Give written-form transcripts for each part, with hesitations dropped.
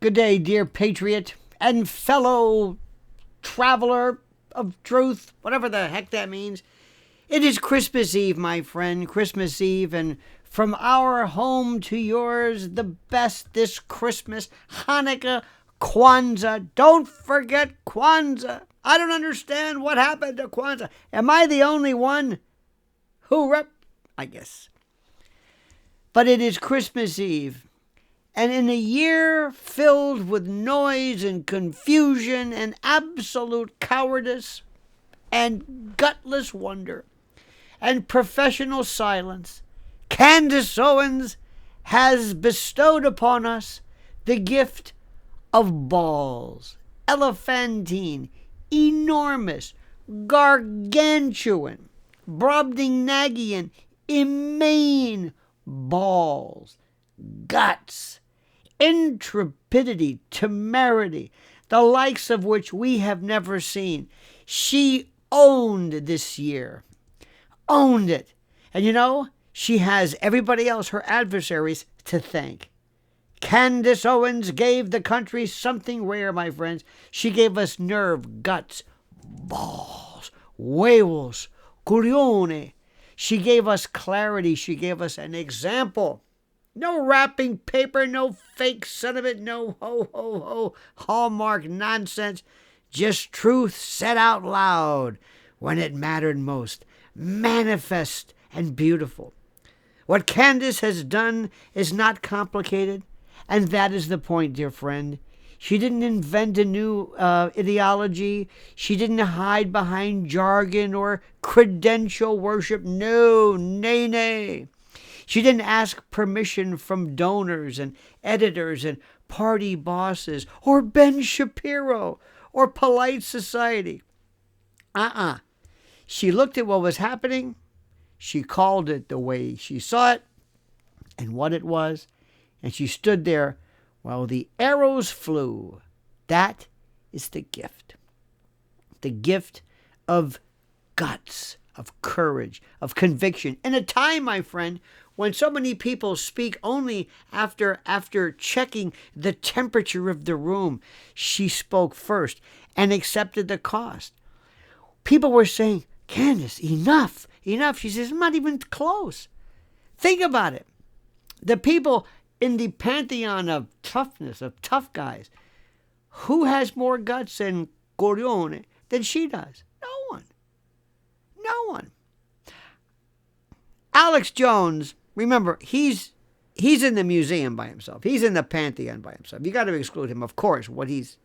Good day, dear patriot and fellow traveler of truth, whatever the heck that means. It is Christmas Eve, my friend, Christmas Eve, and from our home to yours, the best this Christmas, Hanukkah, Kwanzaa. Don't forget Kwanzaa. I don't understand what happened to Kwanzaa. Am I the only one who I guess. But it is Christmas Eve. And in a year filled with noise and confusion and absolute cowardice and gutless wonder and professional silence, Candace Owens has bestowed upon us the gift of balls. Elephantine, enormous, gargantuan, Brobdingnagian, immane balls, guts, intrepidity, temerity, the likes of which we have never seen. She owned this year. Owned it. And you know, she has everybody else, her adversaries, to thank. Candace Owens gave the country something rare, my friends. She gave us nerve, guts, balls, huevos, curione. She gave us clarity. She gave us an example. No wrapping paper, no fake sentiment, no ho, Hallmark nonsense. Just truth said out loud when it mattered most. Manifest and beautiful. What Candace has done is not complicated, and that is the point, dear friend. She didn't invent a new ideology. She didn't hide behind jargon or credential worship. No, nay. She didn't ask permission from donors and editors and party bosses or Ben Shapiro or polite society. She looked at what was happening. She called it the way she saw it and what it was. And she stood there while the arrows flew. That is the gift. The gift of guts, of courage, of conviction. In a time, my friend, when so many people speak only after checking the temperature of the room, she spoke first and accepted the cost. People were saying, Candace, enough. She says, I'm not even close. Think about it. The people in the pantheon of toughness, of tough guys, who has more guts and corione than she does? No one. Alex Jones, remember, he's in the museum by himself. He's in the pantheon by himself. You got to exclude him, of course, what he's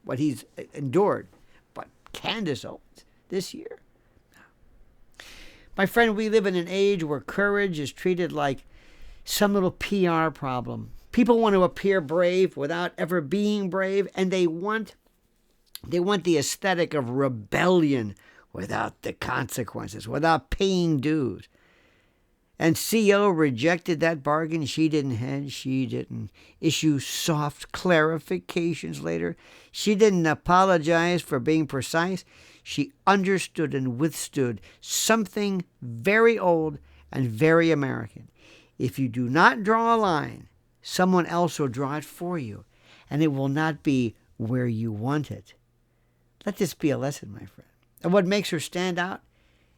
endured. But Candace Owens this year? My friend, we live in an age where courage is treated like some little PR problem. People want to appear brave without ever being brave, and they want the aesthetic of rebellion without the consequences, without paying dues. And CO rejected that bargain. She didn't hedge. She didn't issue soft clarifications later. She didn't apologize for being precise. She understood and withstood something very old and very American. If you do not draw a line, someone else will draw it for you, and it will not be where you want it. Let this be a lesson, my friend. And what makes her stand out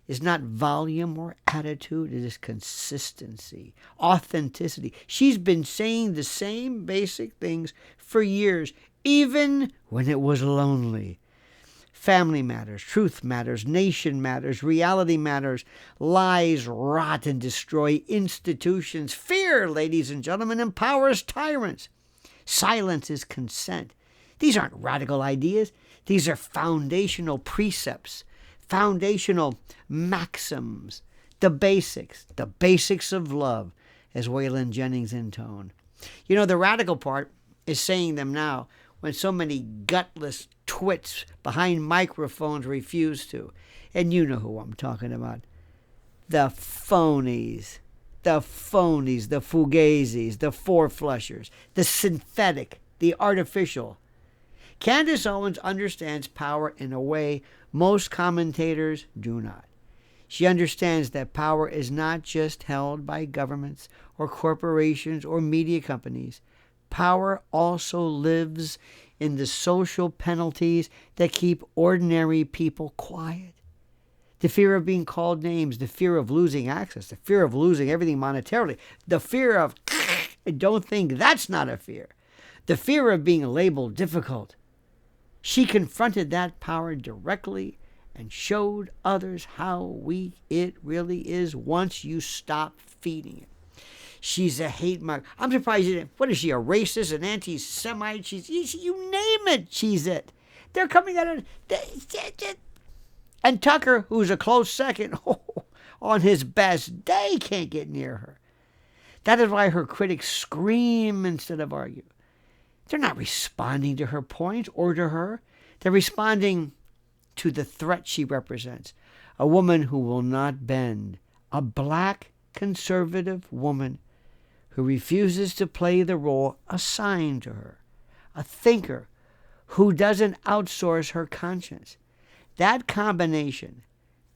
is not volume or attitude. It is consistency, authenticity. She's been saying the same basic things for years, even when it was lonely. Family matters, truth matters, nation matters, reality matters. Lies rot and destroy institutions. Fear, ladies and gentlemen, empowers tyrants. Silence is consent. These aren't radical ideas. These are foundational precepts, foundational maxims, the basics of love, as Waylon Jennings intoned. You know, the radical part is saying them now when so many gutless twits behind microphones refuse to. And you know who I'm talking about. The phonies, the fugazis, the four-flushers, the synthetic, the artificial. Candace Owens understands power in a way most commentators do not. She understands that power is not just held by governments or corporations or media companies. Power also lives in the social penalties that keep ordinary people quiet. The fear of being called names, the fear of losing access, the fear of losing everything monetarily, the fear of, don't think that's not a fear, the fear of being labeled difficult. She confronted that power directly and showed others how weak it really is once you stop feeding it. She's a hate monger. I'm surprised you didn't. What is she, a racist, an anti-Semite? You name it, she's it. They're coming at her. And Tucker, who's a close second, on his best day, can't get near her. That is why her critics scream instead of argue. They're not responding to her point or to her. They're responding to the threat she represents. A woman who will not bend. A black conservative woman who refuses to play the role assigned to her. A thinker who doesn't outsource her conscience. That combination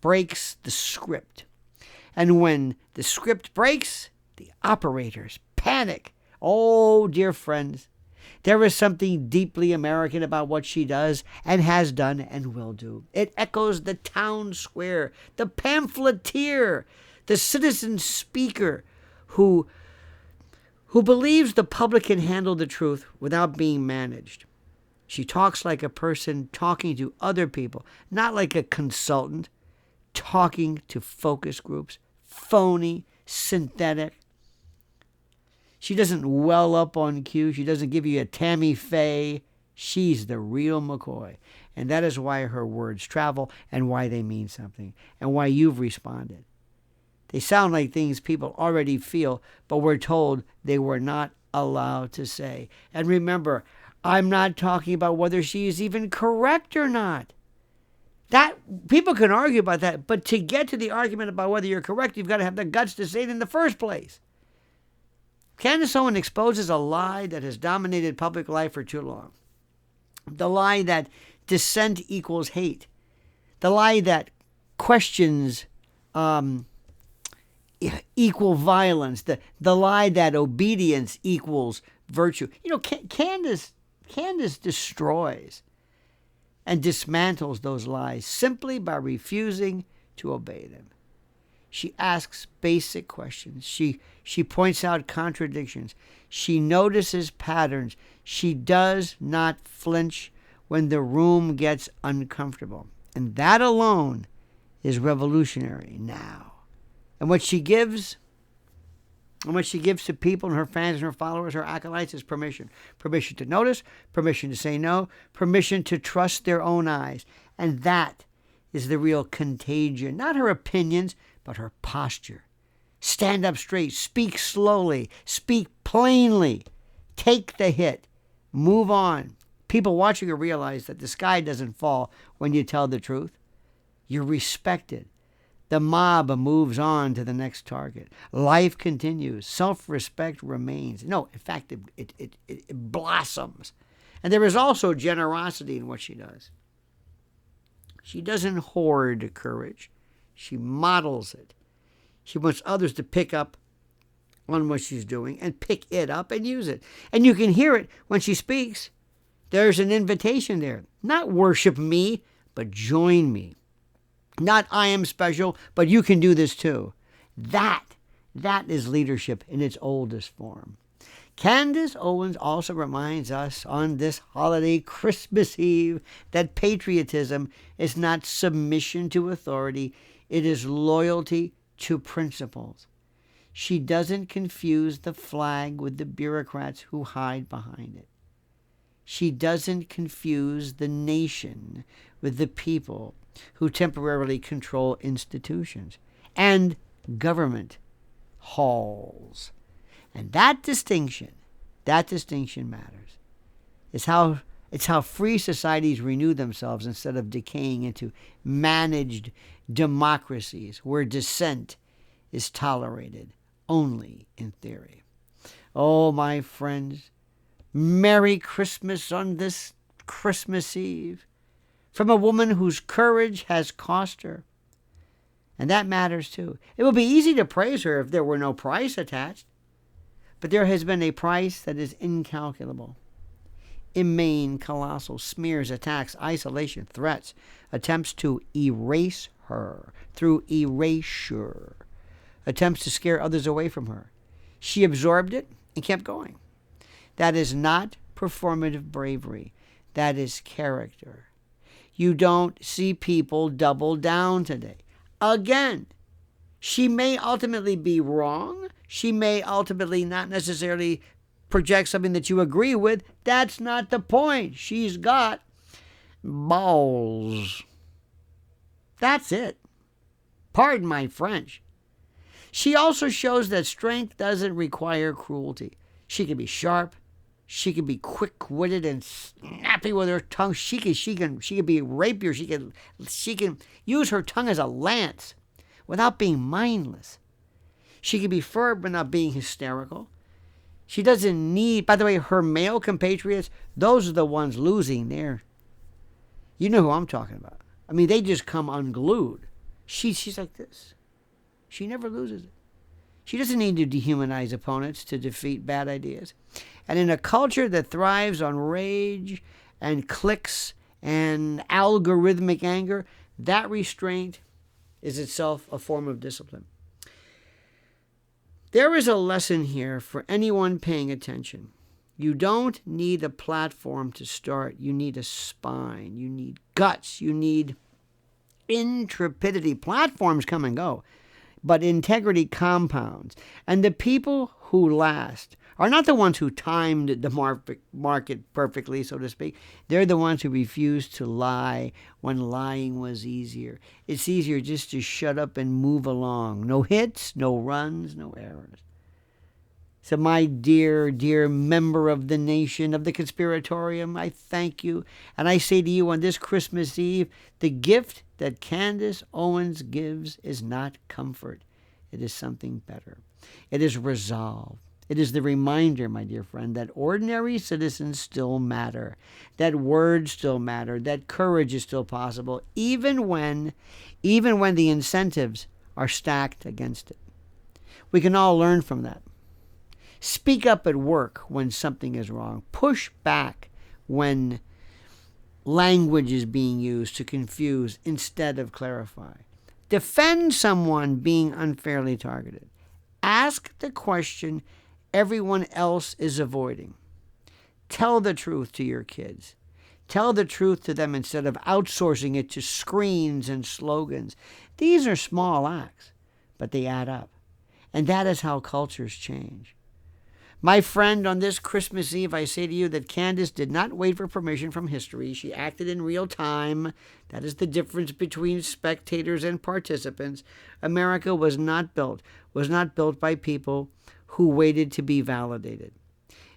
breaks the script. And when the script breaks, the operators panic. Oh, dear friends, there is something deeply American about what she does and has done and will do. It echoes the town square, the pamphleteer, the citizen speaker who believes the public can handle the truth without being managed. She talks like a person talking to other people, not like a consultant, talking to focus groups, phony, synthetic. She doesn't well up on cue. She doesn't give you a Tammy Faye. She's the real McCoy. And that is why her words travel and why they mean something and why you've responded. They sound like things people already feel, but we're told they were not allowed to say. And remember, I'm not talking about whether she is even correct or not. That people can argue about that, but to get to the argument about whether you're correct, you've got to have the guts to say it in the first place. Candace Owens exposes a lie that has dominated public life for too long. The lie that dissent equals hate. The lie that questions equal violence. The lie that obedience equals virtue. You know, Candace destroys and dismantles those lies simply by refusing to obey them. She asks basic questions. She points out contradictions. She notices patterns. She does not flinch when the room gets uncomfortable. And that alone is revolutionary now. And what she gives to people and her fans and her followers, her acolytes, is permission. Permission to notice, permission to say no, permission to trust their own eyes. And that is the real contagion. Not her opinions, but her posture. Stand up straight, speak slowly, speak plainly, take the hit, move on. People watching her realize that the sky doesn't fall when you tell the truth. You're respected. The mob moves on to the next target. Life continues. Self-respect remains. No, in fact, it blossoms. And there is also generosity in what she does. She doesn't hoard courage. She models it. She wants others to pick up on what she's doing and pick it up and use it. And you can hear it when she speaks. There's an invitation there. Not worship me, but join me. Not I am special, but you can do this too. That is leadership in its oldest form. Candace Owens also reminds us on this holiday Christmas Eve that patriotism is not submission to authority. It is loyalty to principles. She doesn't confuse the flag with the bureaucrats who hide behind it. She doesn't confuse the nation with the people who temporarily control institutions and government halls. And that distinction matters. It's how free societies renew themselves instead of decaying into managed democracies where dissent is tolerated only in theory. Oh, my friends, Merry Christmas on this Christmas Eve from a woman whose courage has cost her. And that matters too. It would be easy to praise her if there were no price attached. But there has been a price that is incalculable. Inane, colossal smears, attacks, isolation, threats, attempts to erase her through erasure, attempts to scare others away from her. She absorbed it and kept going. That is not performative bravery. That is character. You don't see people double down today. Again, she may ultimately be wrong. She may ultimately not necessarily project something that you agree with. That's not the point. She's got balls. That's it. Pardon my French. She also shows that strength doesn't require cruelty. She can be sharp. She can be quick-witted and snappy with her tongue. She can be rapier. She can use her tongue as a lance without being mindless. She can be firm without being hysterical. She doesn't need, by the way, her male compatriots, those are the ones losing there. You know who I'm talking about. I mean, they just come unglued. She's like this. She never loses it. She doesn't need to dehumanize opponents to defeat bad ideas. And in a culture that thrives on rage and clicks and algorithmic anger, that restraint is itself a form of discipline. There is a lesson here for anyone paying attention. You don't need a platform to start. You need a spine. You need guts. You need intrepidity. Platforms come and go, but integrity compounds. And the people who last are not the ones who timed the market perfectly, so to speak. They're the ones who refuse to lie when lying was easier. It's easier just to shut up and move along. No hits, no runs, no errors. So my dear, dear member of the nation, of the conspiratorium, I thank you. And I say to you on this Christmas Eve, the gift that Candace Owens gives is not comfort. It is something better. It is resolve. It is the reminder, my dear friend, that ordinary citizens still matter, that words still matter, that courage is still possible, even when the incentives are stacked against it. We can all learn from that. Speak up at work when something is wrong. Push back when language is being used to confuse instead of clarify. Defend someone being unfairly targeted. Ask the question everyone else is avoiding. Tell the truth to your kids. Tell the truth to them instead of outsourcing it to screens and slogans. These are small acts, but they add up. And that is how cultures change. My friend, on this Christmas Eve, I say to you that Candace did not wait for permission from history. She acted in real time. That is the difference between spectators and participants. America was not built by people who waited to be validated.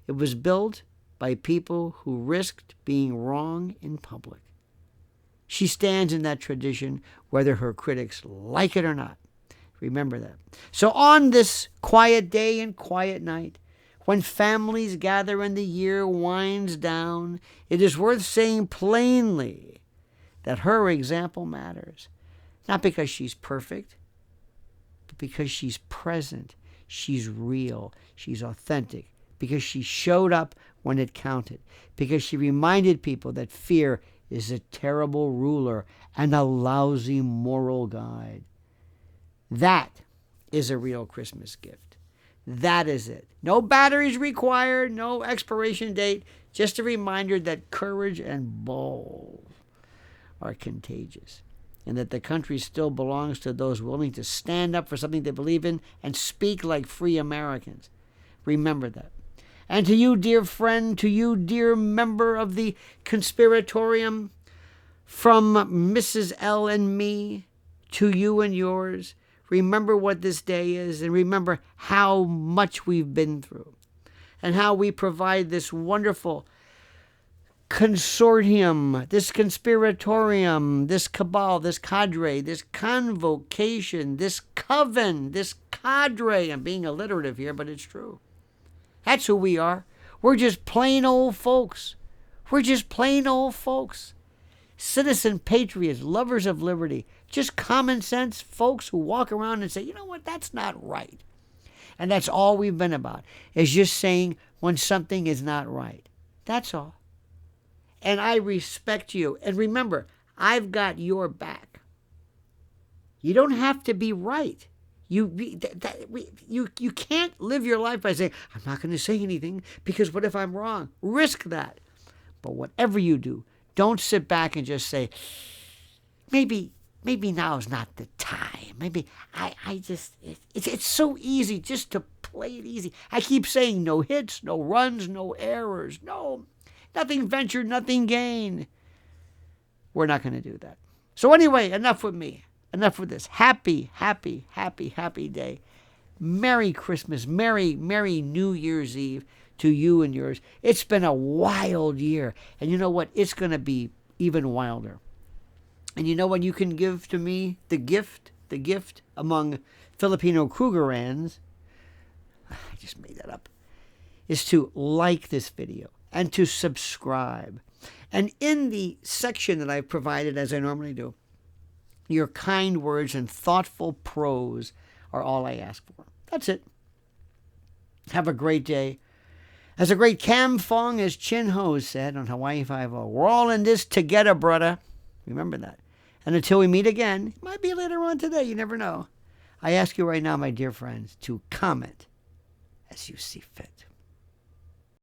It was built by people who risked being wrong in public. She stands in that tradition, whether her critics like it or not. Remember that. So on this quiet day and quiet night, when families gather and the year winds down, it is worth saying plainly that her example matters. Not because she's perfect, but because she's present, she's real, she's authentic, because she showed up when it counted, because she reminded people that fear is a terrible ruler and a lousy moral guide. That is a real Christmas gift. That is it. No batteries required, no expiration date, just a reminder that courage and balls are contagious, and that the country still belongs to those willing to stand up for something they believe in and speak like free Americans. Remember that. And to you, dear friend, to you, dear member of the conspiratorium, from Mrs. L and me, to you and yours, remember what this day is, and remember how much we've been through, and how we provide this wonderful consortium, this conspiratorium, this cabal, this cadre, this convocation, this coven, this cadre. I'm being alliterative here, but it's true. That's who we are. We're just plain old folks. We're just plain old folks. Citizen patriots, lovers of liberty, just common sense folks who walk around and say, you know what, that's not right. And that's all we've been about, is just saying when something is not right. That's all. And I respect you. And remember, I've got your back. You don't have to be right. You can't live your life by saying, I'm not going to say anything because what if I'm wrong? Risk that. But whatever you do, don't sit back and just say, maybe now is not the time. Maybe it's so easy just to play it easy. I keep saying no hits, no runs, no errors, nothing ventured, nothing gained. We're not going to do that. So anyway, enough with me. Enough with this. Happy, happy, happy, happy day. Merry Christmas. Merry New Year's Eve to you and yours. It's been a wild year. And you know what? It's going to be even wilder. And you know what you can give to me? The gift among Filipino Krugerrands, I just made that up, is to like this video and to subscribe. And in the section that I've provided, as I normally do, your kind words and thoughtful prose are all I ask for. That's it. Have a great day. As a great Cam Fong, as Chin Ho said on Hawaii Five-0, we're all in this together, brother. Remember that. And until we meet again, it might be later on today, you never know. I ask you right now, my dear friends, to comment as you see fit.